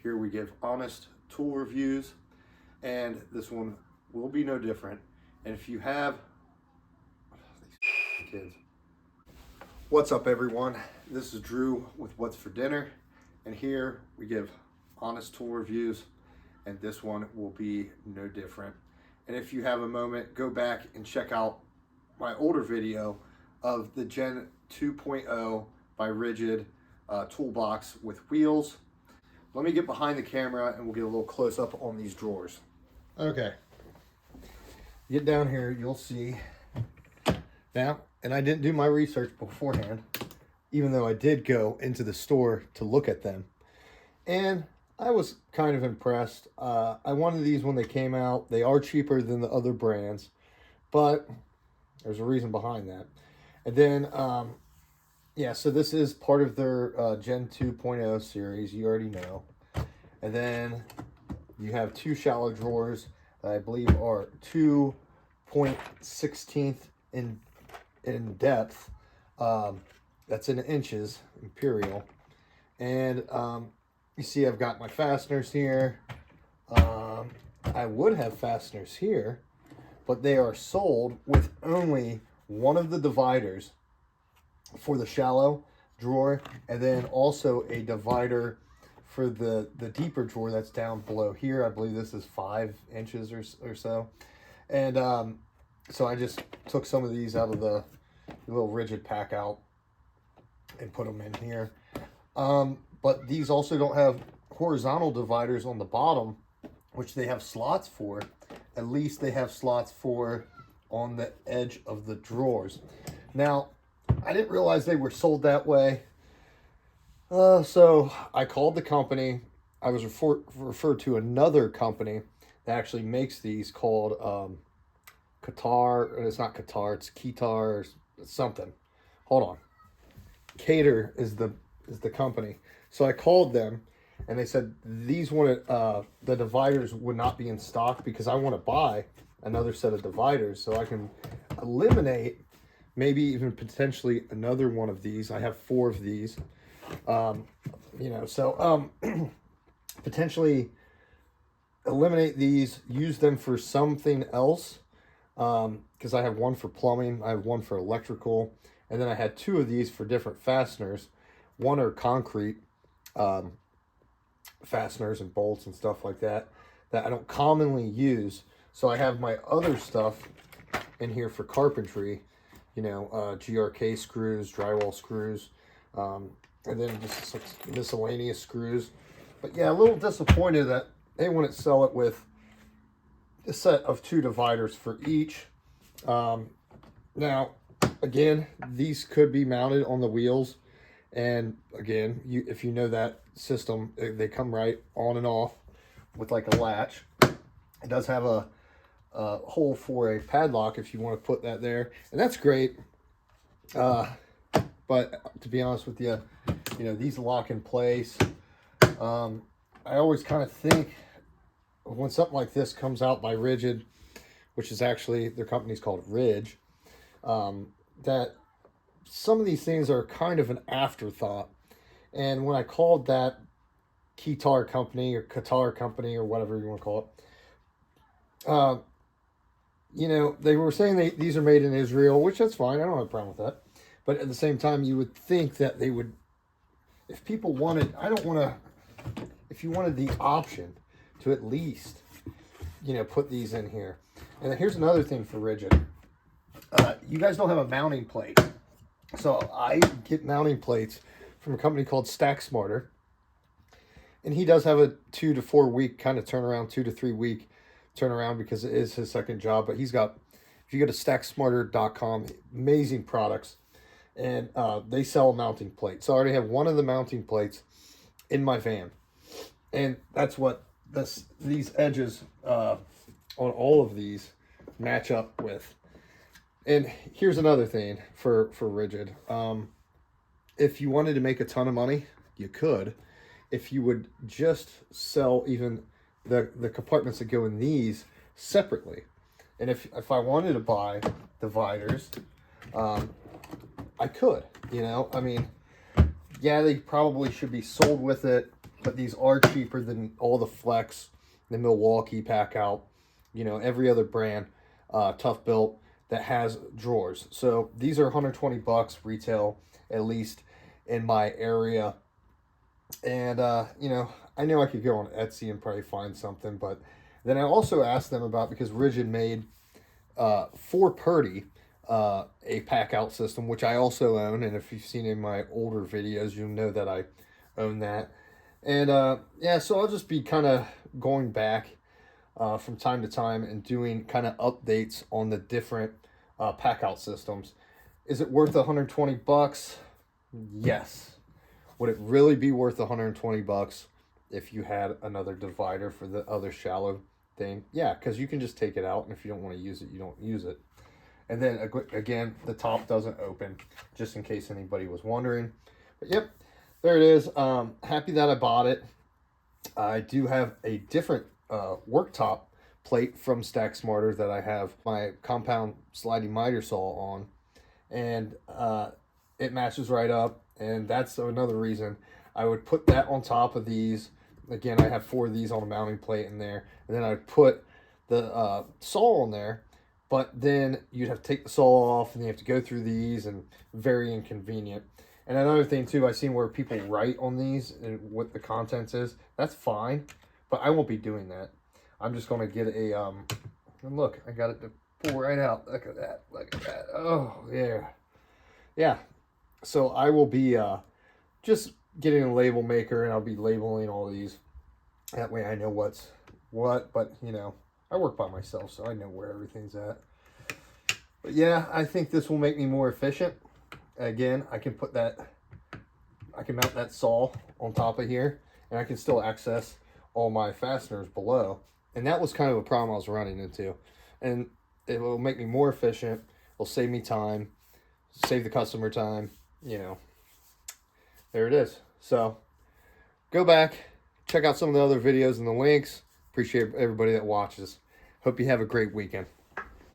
Here we give honest tool reviews, and this one will be no different. And if you have these kids. What's up, everyone? This is Drew with What's for Dinner, and here we give honest tool reviews, and this one will be no different. And if you have a moment, go back and check out my older video of the Gen 2.0 by Ridgid Toolbox with wheels. Let me get behind the camera and we'll get a little close up on these drawers. Okay, get down here, you'll see now, and I didn't do my research beforehand, even though I did go into the store to look at them, and I was kind of impressed. I wanted these when they came out. They are cheaper than the other brands, but there's a reason behind that. And then yeah, so this is part of their Gen 2.0 series, you already know. And then you have two shallow drawers that I believe are 2.16 in depth. That's in inches, imperial. And you see I've got my fasteners here. I would have fasteners here, but they are sold with only one of the dividers for the shallow drawer, and then also a divider for the deeper drawer that's down below here. I believe this is 5 inches or so. And so I just took some of these out of the little Ridgid pack out and put them in here. But these also don't have horizontal dividers on the bottom, which they have slots for. At least they have slots for on the edge of the drawers. Now, I didn't realize they were sold that way. So I called the company. I was referred to another company that actually makes these called Qatar. It's not Qatar, it's Ketar or something. Hold on. Cater is the company. So I called them and they said these wanted the dividers would not be in stock because I want to buy another set of dividers so I can eliminate maybe even potentially another one of these. I have 4 of these, you know, so potentially eliminate these, use them for something else, because I have one for plumbing, I have one for electrical, and then I had 2 of these for different fasteners. One are concrete fasteners and bolts and stuff like that I don't commonly use. So I have my other stuff in here for carpentry, you know, GRK screws, drywall screws, and then just some miscellaneous screws. But yeah, a little disappointed that they wouldn't sell it with a set of 2 dividers for each. Now, again, these could be mounted on the wheels. And again, if you know that system, they come right on and off with like a latch. It does have a hole for a padlock if you want to put that there, and that's great. But to be honest with you, you know, these lock in place. I always kind of think when something like this comes out by Ridgid, which is actually their company's called Ridge, that some of these things are kind of an afterthought. And when I called that Ketar company or Qatar company or whatever you want to call it, you know, they were saying these are made in Israel, which that's fine. I don't have a problem with that. But at the same time, you would think that they would, if people wanted, if you wanted the option to at least, you know, put these in here. And here's another thing for Ridgid. You guys don't have a mounting plate. So I get mounting plates from a company called Stack Smarter. And he does have a 2 to 4 week kind of turnaround, 2 to 3 week turnaround, because it is his second job. But he's got, if you go to stacksmarter.com, amazing products. And they sell a mounting plate. So I already have one of the mounting plates in my van. And that's what these edges on all of these match up with. And here's another thing for Ridgid. If you wanted to make a ton of money, you could. If you would just sell even the compartments that go in these separately. And if I wanted to buy dividers, I could, you know. I mean, yeah, they probably should be sold with it. but these are cheaper than all the Flex, the Milwaukee pack out, you know, every other brand, Toughbuilt, that has drawers. So these are 120 bucks retail, at least in my area. And you know I could go on Etsy and probably find something, but then I also asked them about, because Ridgid made for Purdy a pack out system, which I also own, and if you've seen in my older videos, you'll know that I own that. And yeah, so I'll just be kind of going back from time to time and doing kind of updates on the different pack out systems. Is it worth 120 bucks? Yes. Would it really be worth 120 bucks if you had another divider for the other shallow thing? Yeah, because you can just take it out, and if you don't want to use it, you don't use it. And then again, the top doesn't open, just in case anybody was wondering. But yep, there it is. Happy that I bought it. I do have a different worktop plate from Stack Smarter that I have my compound sliding miter saw on, and it matches right up. And that's another reason I would put that on top of these. Again, I have 4 of these on a mounting plate in there, and then I'd put the saw on there. But then you'd have to take the saw off, and you have to go through these, and very inconvenient. And another thing too, I've seen where people write on these and what the contents is. That's fine, but I won't be doing that. I'm just gonna get a and look, I got it to pull right out. Look at that, look at that. Oh yeah, yeah. So I will be just getting a label maker, and I'll be labeling all these. That way I know what's what. But you know, I work by myself, so I know where everything's at. But yeah, I think this will make me more efficient. Again, I can put that, I can mount that saw on top of here, and I can still access all my fasteners below. And that was kind of a problem I was running into. And it will make me more efficient. It'll save me time, save the customer time, you know. There it is. So go back, check out some of the other videos and the links. Appreciate everybody that watches. Hope you have a great weekend.